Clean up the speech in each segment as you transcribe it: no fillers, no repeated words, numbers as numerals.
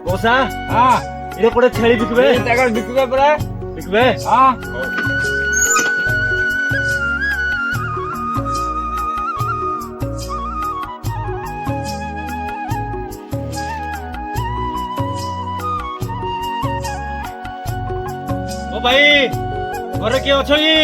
মশা এটা করে ছেড়ে বিকবে বিকবে পরে বিকবে ও ভাই ঘরে কে অছ কি?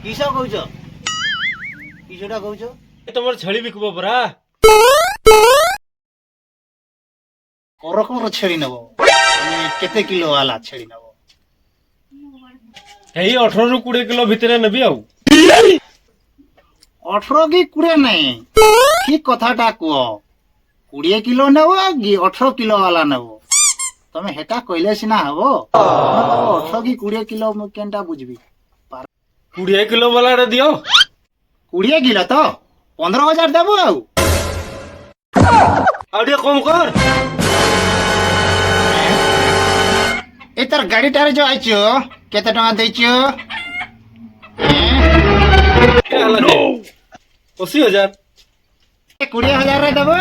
কিসব কହୁଛ কিসটা কହୁଛ তোমার ছেড়ি বিকব পরা করকমর ଛେଳି ନେବ ମାନେ କେତେ କିଲୋ ବାଲା ଛେଳି ନେବ? এই 18 ରୁ 20 কিলো ভিতরে নেবি আউ 18 କି 20 ନାଇଁ ଠିକ କଥାଟା କୁହ 20 କିଲୋ ନେବ କି 18 କିଲୋ ବାଲା ନେବ? ତମେ ହେଟା କହିଲେ ସିନା ହବ 18 କି 20 କିଲୋ ମୁଁ କେନ୍ଟା ବୁଝବି 20 কিলো বালাটা দিও 20 কিলো ତ 15,000 ଦେବୁ ଆଉ ଆଉ ଟିକେ কম কর ଏ ତାର ଗାଡିଟାରେ ଯୋଉ ଆଇଛ କେତେ ଟଙ୍କା ଦେଇଛ? 80,000 20,000 ରେ ଦେବୁ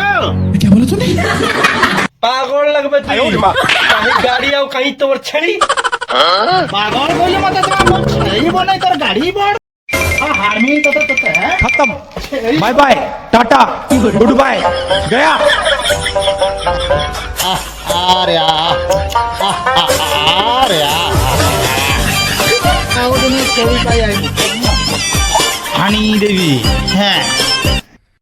পাগল লাগবে তুই কাহি গাড়ি আউ কাহি তোর ছেড়ি পাগল বলে মতে তোমার ଛେଳି ବନାଇ ତୋର ଗାଡି ବड़ ହାର୍ମି ତତେ ତତେ खत्म bye bye tata goodbye गया আরে আরে ଆଉ ଦିନେ ଛେଳି ପାଇ ଆଇବୁ ହାଣି ଦେବି হ্যাঁ